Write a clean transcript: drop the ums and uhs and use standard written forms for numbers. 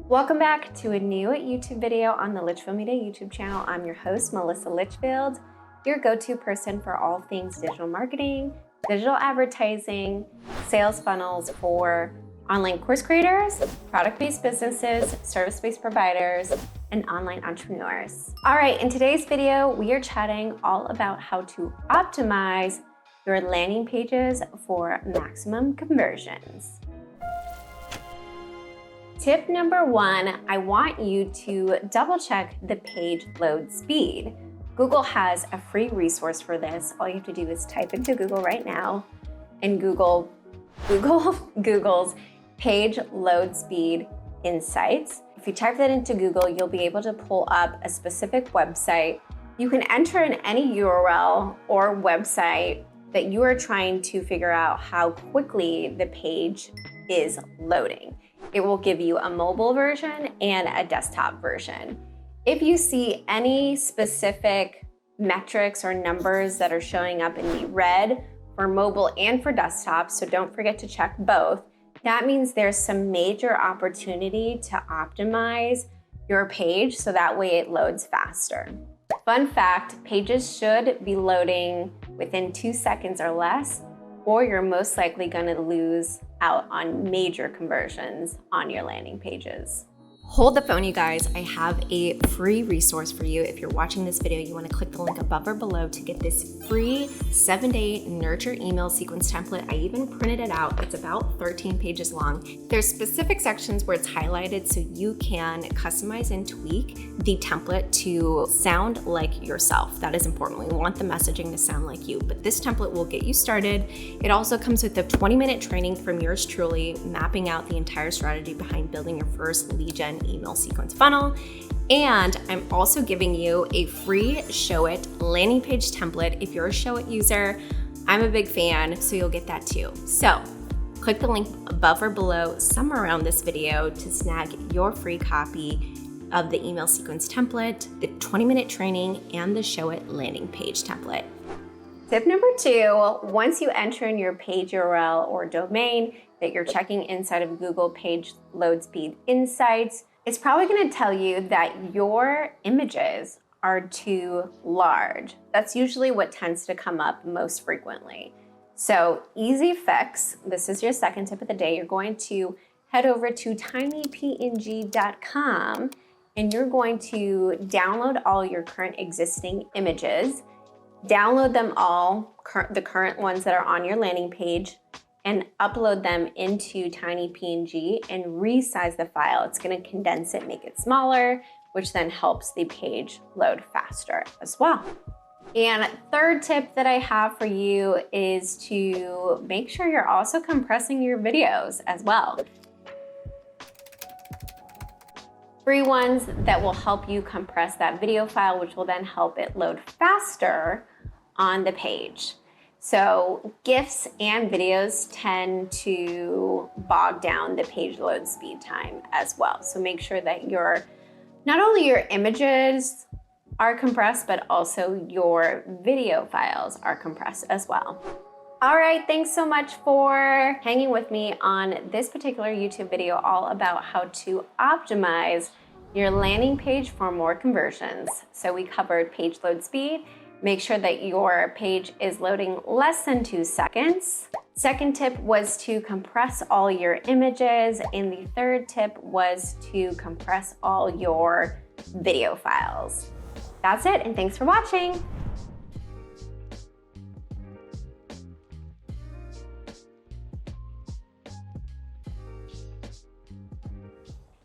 Welcome back to a new YouTube video on the Litchfield Media YouTube channel. I'm your host, Melissa Litchfield, your go-to person for all things digital marketing, digital advertising, sales funnels for online course creators, product-based businesses, service-based providers, and online entrepreneurs. All right, in today's video, we are chatting all about how to optimize your landing pages for maximum conversions. Tip number one, I want you to double check the page load speed. Google has a free resource for this. All you have to do is type into Google right now and Google's page load speed insights. If you type that into Google, you'll be able to pull up a specific website. You can enter in any URL or website that you are trying to figure out how quickly the page is loading. It will give you a mobile version and a desktop version. If you see any specific metrics or numbers that are showing up in the red for mobile and for desktop, so don't forget to check both, that means there's some major opportunity to optimize your page so that way it loads faster. Fun fact, pages should be loading within 2 seconds or less, or you're most likely going to lose out on major conversions on your landing pages. Hold the phone, you guys. I have a free resource for you. If you're watching this video, you want to click the link above or below to get this free 7-day nurture email sequence template. I even printed it out. It's about 13 pages long. There's specific sections where it's highlighted so you can customize and tweak the template to sound like yourself. That is important. We want the messaging to sound like you, but this template will get you started. It also comes with a 20-minute training from yours truly, mapping out the entire strategy behind building your first lead gen email sequence funnel. And I'm also giving you a free Show It landing page template. If you're a Show It user, I'm a big fan, so you'll get that too. So click the link above or below somewhere around this video to snag your free copy of the email sequence template, the 20-minute training, and the Show It landing page template. Tip number two, once you enter in your page URL or domain that you're checking inside of Google Page Load Speed Insights, it's probably going to tell you that your images are too large. That's usually what tends to come up most frequently. So easy fix, this is your second tip of the day. You're going to head over to tinypng.com and you're going to download all your current existing images, download them all, the current ones that are on your landing page, and upload them into tinypng and resize the file. It's gonna condense it, make it smaller, which then helps the page load faster as well. And third tip that I have for you is to make sure you're also compressing your videos as well. Free ones that will help you compress that video file, which will then help it load faster on the page. So GIFs and videos tend to bog down the page load speed time as well. So make sure that not only your images are compressed, but also your video files are compressed as well. All right, thanks so much for hanging with me on this particular YouTube video all about how to optimize your landing page for more conversions. So we covered page load speed. Make sure that your page is loading less than 2 seconds. Second tip was to compress all your images. And the third tip was to compress all your video files. That's it, and thanks for watching.